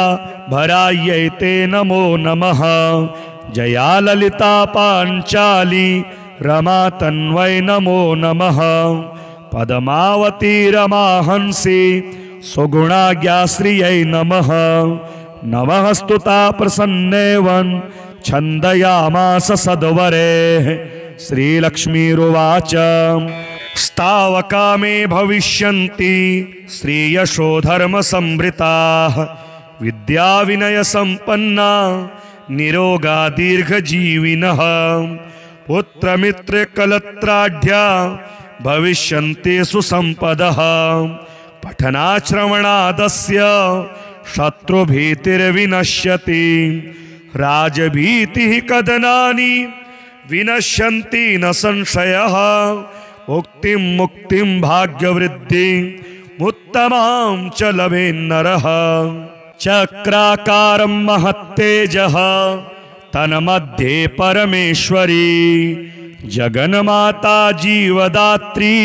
Speaker 1: भरायै ते नमो नमः जया ललिता पांचाली रमा तन्वै नमो नमः पद्मावती रमाहंसी सुगुणाज्ञाश्रियै नमः नमः स्तुता प्रसन्नेवन् छन्दयामास सद्वरेः श्रीलक्ष्मीरुवाच स्तावका मे भविष्यन्ति श्रीयशो धर्मसंवृताः विद्याविनयसम्पन्ना निरोगा दीर्घजीविनः पुत्रमित्रकलत्राढ्या भविष्यन्ति सुसम्पदः पठनाश्रवणादस्य शत्रुभीतिर्विनश्यति राजभीतिः कदनानि विनश्यन्ति न संशयः उक्तिं मुक्तिं भाग्यवृद्धिं उत्तमां च लभेन्नरः चक्राकारं महत्तेजः तन्मध्ये परमेश्वरी जगन्माता जीवदात्री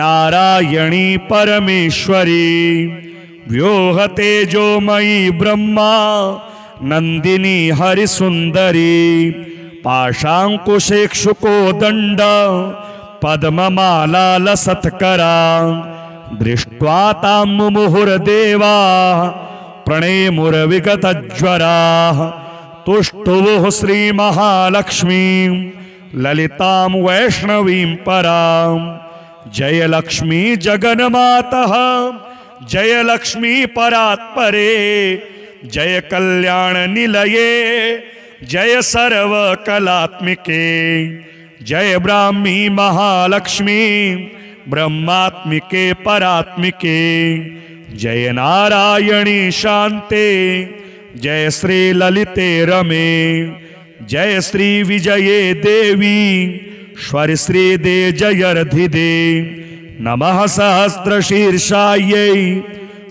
Speaker 1: नारायणी परमेश्वरी व्योहतेजोमयी ब्रह्मा नंदिनी हरिसुंदरी पाशांकुशेक्षुको दंड पद्ममाला लसत्करा दृष्ट्वा तां मुहुर्देवा प्रणेमुर्विगतज्वरा तुष्टुवुः श्रीमहालक्ष्मीं ललितां वैष्णवीं परां जय लक्ष्मी जगन्मातः जय लक्ष्मी परात्परे जय कल्याण निलये जय सर्व कलात्मिके जय ब्राह्मी महालक्ष्मी ब्रह्मात्मिके परात्मिके जय नारायणी शांते जय श्री ललिते रमे जय श्री विजये देवी श्वर श्री दे जयर्धिदे नमः सहस्रशीर्षायै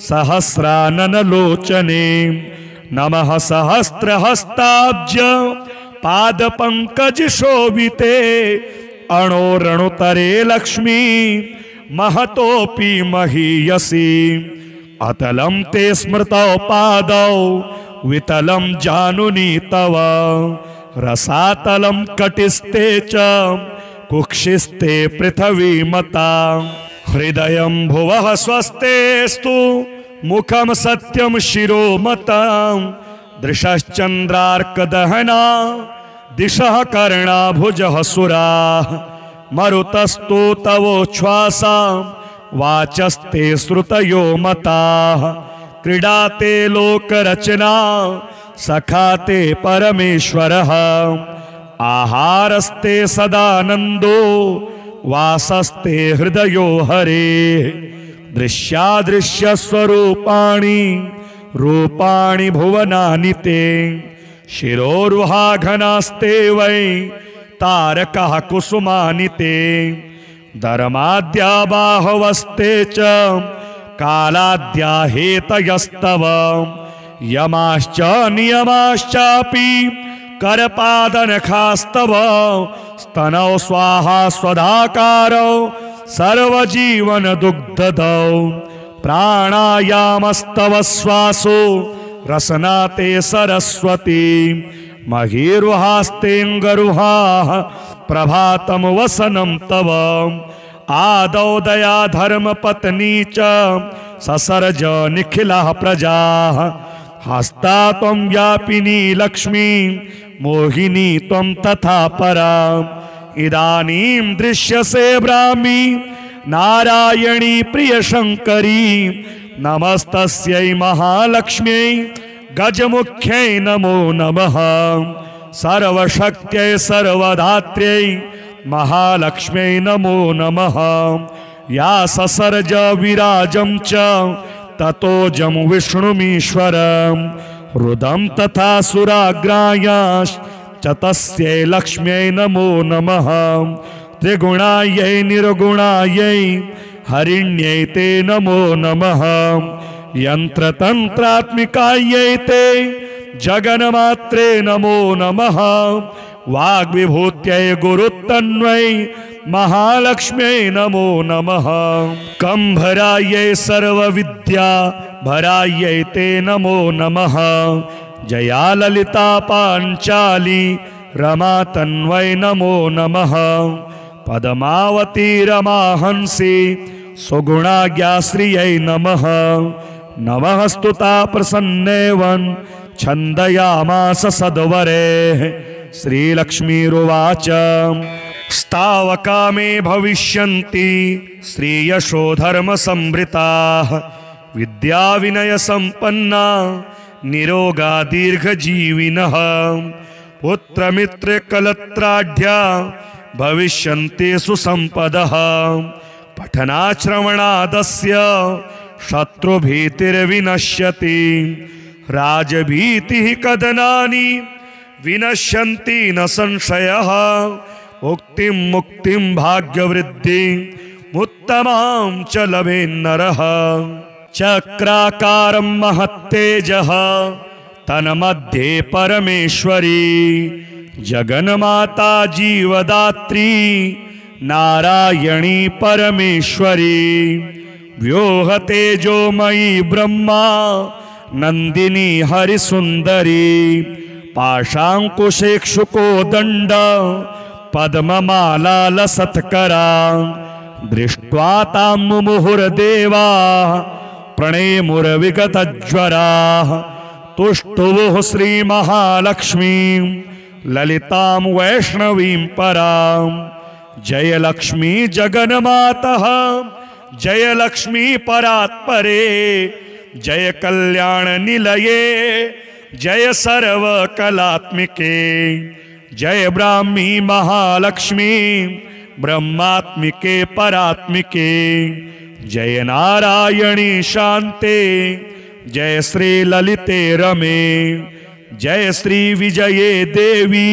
Speaker 1: सहस्राननलोचने नमः सहस्रहस्ताब्ज पादपंकज शोभिते अणोरणुतरे लक्ष्मी महतोपि महीयसी अतलं ते स्मृतौ पादौ वितलं जानुनी तव रसातलं कटिस्ते च कुक्षिस्ते पृथ्वीमता हृदयं भुवः स्वस्तेस्तु मुखं सत्यं शिरोमतां दृशश्चन्द्रार्कदहना दिशः कर्णाभुजः सुराः मरुतस्तु तवोच्छ्वासा वाचस्ते श्रुतयो मताः क्रीडाते लोकरचना सखाते परमेश्वरः आहारस्ते सदानन्दो वासस्ते हृदयो हरे दृश्यादृश्यस्वरूपाणि रूपाणि भुवनानि ते शिरोरुहाघनास्ते वै तारकः कुसुमानि ते धर्माद्या बाहवस्ते च कालाद्या हेतयस्तव यमाश्च नियमाश्चापि करपादनखास्तव स्तनौ स्वाहा स्वधाकारौ सर्वजीवन दुग्धदौ प्राणायामस्तव श्वासो रसनाते सरस्वती महीरुहास्तेऽङ्गरुहाः प्रभातं वसनं तव आदौ दया धर्मपत्नी च ससर्ज निखिलाः प्रजाः हस्ता त्वं व्यापिनी लक्ष्मी मोहिनी त्वं तथा परा इदानीं दृश्यसे ब्राह्मी नारायणी प्रियशङ्करी नमस्तस्यै महालक्ष्म्यै गजमुख्यै नमो नमः सर्वशक्त्यै सर्वधात्र्यै महालक्ष्म्यै नमो नमः या ससर्ज विराजं च ततोजं विष्णुमीश्वरं रुदं तथा सुराग्रायाश्च तस्यै लक्ष्म्यै नमो नमः त्रिगुणायै निर्गुणायै हरिण्यै ते नमो नमः यन्त्रतन्त्रात्मिकायै ते जगन्मात्रे नमो नमः वाग्विभूत्यै गुरुत्तन्वै महालक्ष्म्यै नमो नमः कंभरायै सर्वविद्या भरायै ते नमो नमः जया ललिता पाञ्चाली रमा तन्वै नमो नमः पद्मावती रमाहंसी सुगुणाज्ञाश्रियै नमः नमः स्तुता प्रसन्नेवन् छन्दयामास सद्वरेः श्रीलक्ष्मीरुवाच स्तावका मे भविष्यन्ति श्रीयशो धर्मसंवृताः विद्याविनयसम्पन्ना निरोगा दीर्घजीविनः पुत्रमित्रकलत्राढ्या भविष्यन्ति सुसम्पदः पठनाश्रवणादस्य शत्रुभीतिर्विनश्यति राजभीतिः कदनानि विनश्यन्ति न संशयः उक्तिं मुक्तिं भाग्यवृद्धिं उत्तमां च लभेन्नरः। चक्राकारं महत्तेजः तन्मध्ये परमेश्वरी जगन्माता जीवदात्री नारायणी परमेश्वरी व्योहतेजोमयी ब्रह्मा नंदिनी हरिसुंदरी पाशांकुशेक्षुको दंड पद्ममाला लसत्करा दृष्ट्वा तां मुहुर्देवा प्रणेमुर्विगतज्वरा तुष्टुवुः श्रीमहालक्ष्मीं ललितां वैष्णवीं परां। जय लक्ष्मी जगन्मातः जय लक्ष्मी परात्परे जय कल्याण निलये जय सर्वकलात्मिके जय ब्राह्मी महालक्ष्मी ब्रह्मात्मिके परात्मिके जय नारायणी शांते जय श्री ललिते रमे जय श्री विजये देवी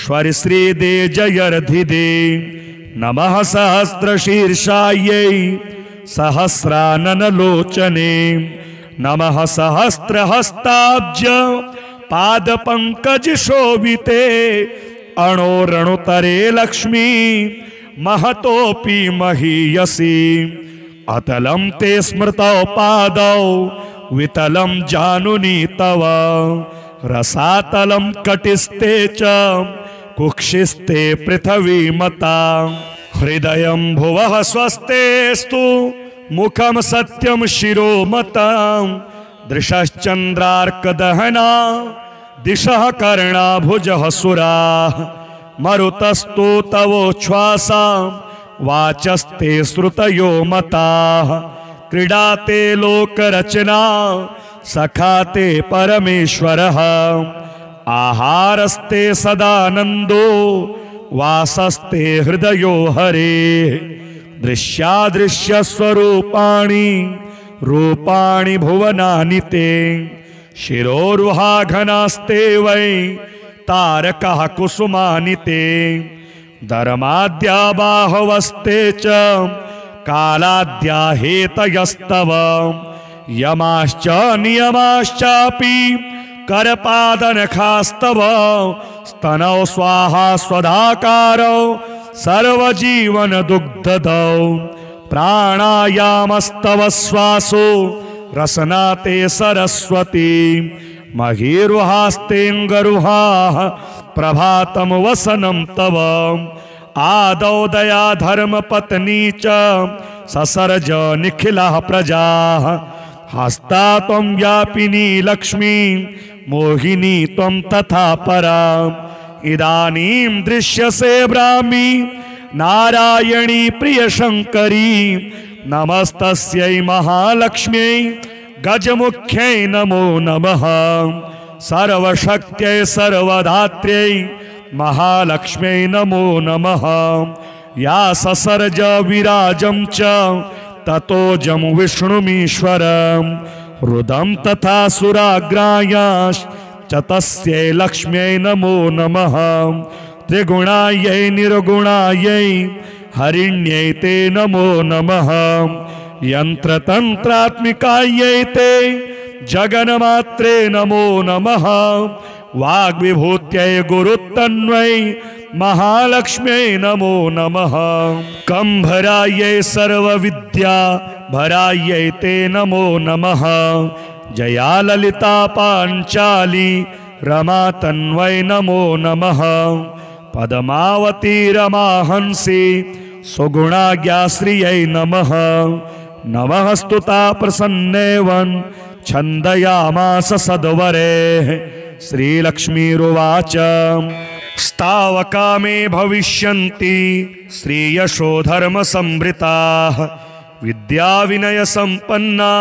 Speaker 1: श्वर श्री दे जयर्धिदे नमः सहस्रशीर्षायै सहस्राननलोचने नमः सहस्रहस्ताब्ज पादपंकज शोभिते अणोरणुतरे लक्ष्मी महतोपि महीयसी अतलं ते स्मृतौ पादौ वितलं जानुनी तव रसातलं कटिस्ते च कुक्षिस्ते पृथ्वी मता हृदयं भुवः स्वस्तेस्तु मुखं सत्यं शिरो मतां दृशश्चन्द्रार्कदहना दिशः कर्णाभुजः सुराः मरुतस्तु तवोच्छ्वासा वाचस्ते श्रुतयो मताः क्रीडाते लोकरचना सखाते परमेश्वरः आहारस्ते सदानंदो वासस्ते हृदयो हरे दृश्यादृश्य स्वरूपाणि रूपाणि भुवनानि ते शिरोरुहाघनास्ते वै तारकः कुसुमानि ते धर्माद्या बाहवस्ते च कालाद्या हेतयस्तव यमाश्च नियमाश्चापि करपादनखास्तव स्तनौ स्वाहा स्वधाकारौ सर्वजीवन दुग्धदौ प्राणायामस्तव श्वासो रसना ते सरस्वती महीरुहास्तेऽङ्गरुहाः प्रभातं वसनं तव आदौ दया धर्म पत्नी च ससर्ज निखिलाः प्रजाः हस्ता त्वं व्यापिनी लक्ष्मी मोहिनी त्वं तथा परा इदानीं दृश्यसे ब्राह्मी नारायणी प्रियशंकरी नमस्तस्यै महालक्ष्म्यै गजमुख्यै नमो नमः सर्वशक्त्यै सर्वधात्र्यै महालक्ष्म्यै नमो नमः या ससर्ज विराजं च ततोजं विष्णुमीश्वरं रुदं तथा सुराग्रायाश्च तस्यै लक्ष्म्यै नमो नमः त्रिगुणायै निर्गुणायै हरिण्यै ते नमो नमः यंत्रतंत्रात्मिकायै ते जगन्मात्रे नमो नमः वाग्विभूत्यै गुरुतन्वै महालक्ष्म्यै नमो नमः कंभरायै सर्वविद्या भरायै ते नमो नमः जया ललिता पांचाली रमा तन्वै नमो नमः पद्मावती रमाहंसी सुगुणाज्ञाश्रियै नमः नमः स्तुता प्रसन्नेवन् छन्दयामास सद्वरेः श्रीलक्ष्मीरुवाच स्तावका मे भविष्यन्ति श्रीयशो धर्म संभृताः विद्या विनय संपन्ना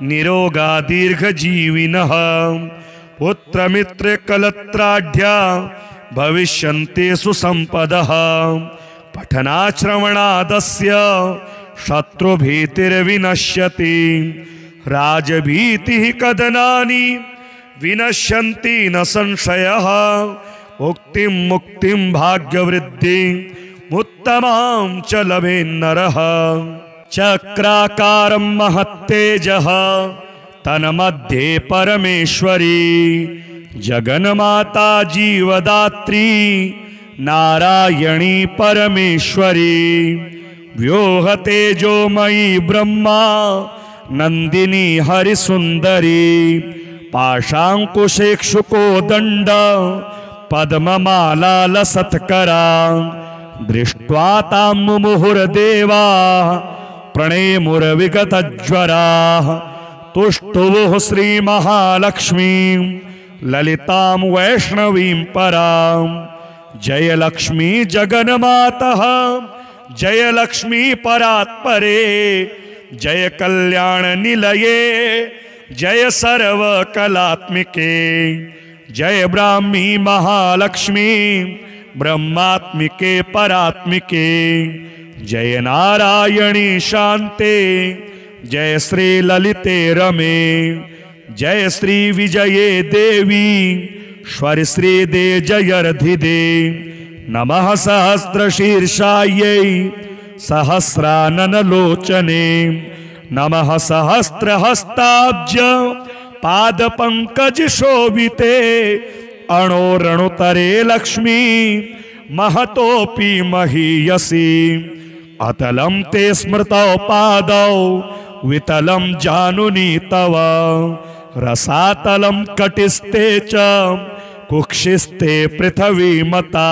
Speaker 1: निरोगा दीर्घजीविनः पुत्रमित्र कलत्राढ्या भविष्यन्ति सुसंपदः पठनाश्रवणादस्य शत्रुभीतिर्विनश्यति राजभीतिः कदनानि विनश्यन्ति न संशयः उक्तिं मुक्तिं भाग्यवृद्धिं उत्तमां च लभेन्नरः चक्राकारं महत्तेजः तन्मध्ये परमेश्वरी जगन्माता जीवदात्री नारायणी परमेश्वरी व्योहतेजोमयी ब्रह्मा नंदिनी हरिसुंदरी पाशांकुशेक्षुको दंड पद्ममाला लसत्करा दृष्ट्वा तां मुहुर्देवा प्रणेमुर्विगतज्वराः तुष्टुवुः श्रीमहालक्ष्मीं ललितां वैष्णवीं परां जय लक्ष्मी जगन्मातः जय लक्ष्मी परात्परे जय कल्याण निलये जय सर्वकलात्मिके जय ब्राह्मी महालक्ष्मी ब्रह्मात्मिके परात्मिके जय नारायणी शांते जय श्री ललिते रमे जय श्री विजये देवी श्वर श्री दे जयर्धिदे नमः सहस्रशीर्षायै सहस्राननलोचने नमः सहस्रहस्ताब्ज पादपंकज शोभिते अणोरणुतरे लक्ष्मी महतोपि महीयसी अतलं ते स्मृतौ पादौ वितलं जानुनी तव रसातलं कटिस्ते च कुक्षिस्ते पृथ्वी मता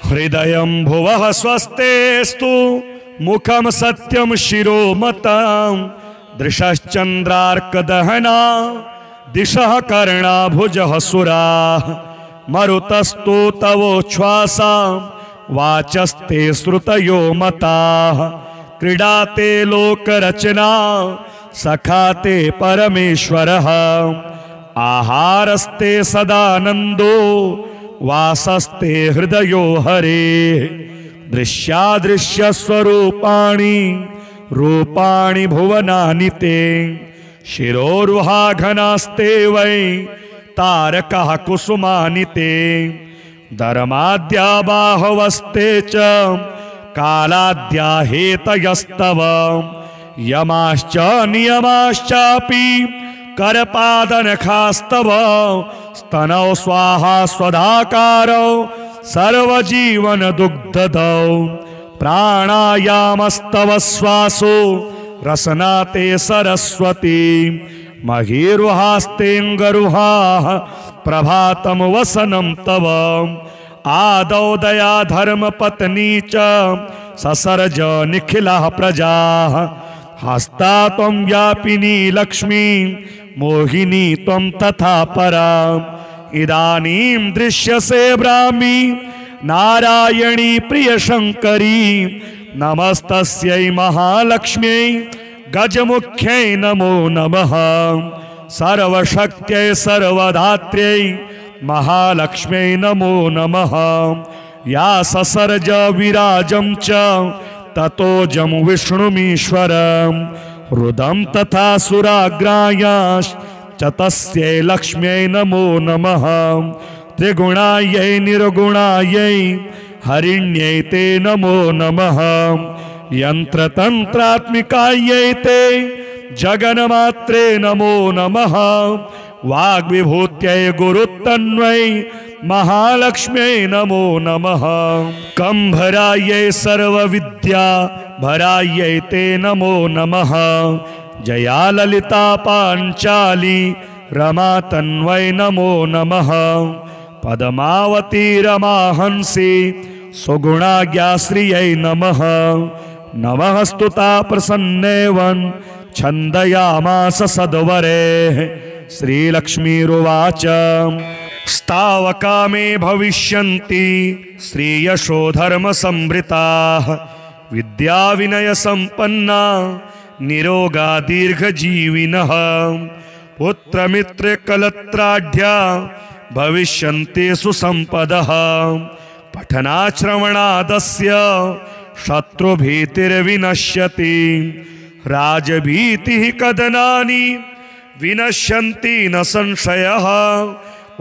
Speaker 1: हृदयं भुवः स्वस्तेस्तु मुखं सत्यं शिरो मतां दृशश्चन्द्रार्कदहना दिशः कर्णाभुजः सुराः मरुतस्तु तवोच्छ्वासा वाचस्ते श्रुतयो मताः क्रीडाते लोकरचना सखाते परमेश्वरः आहारस्ते सदानन्दो वासस्ते हृदयो हरे दृश्यादृश्यस्वरूपाणि रूपाणि भुवनानि ते शिरोरुहाघनास्ते वै तारकः कुसुमानि ते धर्माद्या बाहवस्ते च कालाद्या हेतयस्तव यमाश्च नियमाश्चापि करपादनखास्तव स्तनौ स्वाहा स्वधाकारौ सर्वजीवन दुग्धदौ प्राणायामस्तव श्वासो रसना ते सरस्वती महीरुहास्तेऽङ्गरुहाः प्रभातं वसनं तव आदौ दया धर्मपत्नी च ससर्ज निखिलाः प्रजाः हस्ता त्वं व्यापिनी लक्ष्मी मोहिनी त्वं तथा परा इदानीं दृश्यसे ब्राह्मी नारायणी प्रियशङ्करी नमस्तस्यै महालक्ष्म्यै गजमुख्यै नमो नमः सर्वशक्त्यै सर्वधात्र्यै महालक्ष्म्यै नमो नमः या ससर्ज विराजं च ततोजं विष्णुमीश्वरं रुदं तथा सुराग्रायाश्च तस्यै लक्ष्म्यै नमो नमः त्रिगुणायै निर्गुणायै हरिण्यै ते नमो नमः यन्त्रतन्त्रात्मिकायै ते जगन्मात्रे नमो नमः वाग्विभूत्यै गुरुतन्वै महालक्ष्म्यै नमो नमः कंभरायै सर्वविद्या भरायै ते नमो नमः जया ललिता पाञ्चाली रमा तन्वै नमो नमः पद्मावती रमाहंसी सुगुणाज्ञाश्रियै नमः नमः स्तुता प्रसन्नेवन् छन्दयामास सद्वरेः श्रीलक्ष्मीरुवाच स्तावका मे भविष्यन्ति श्रीयशोधर्मसंवृताः विद्याविनयसम्पन्ना निरोगा दीर्घजीविनः पुत्रमित्रकलत्राढ्या भविष्यन्ति सुसम्पदः पठनाश्रवणादस्य शत्रुभीतिर्विनश्यति राजभीतिः कदनानि विनश्यन्ति न संशयः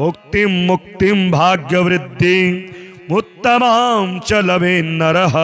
Speaker 1: उक्तिं मुक्तिं भाग्यवृद्धिं उत्तमां च लभे नरः।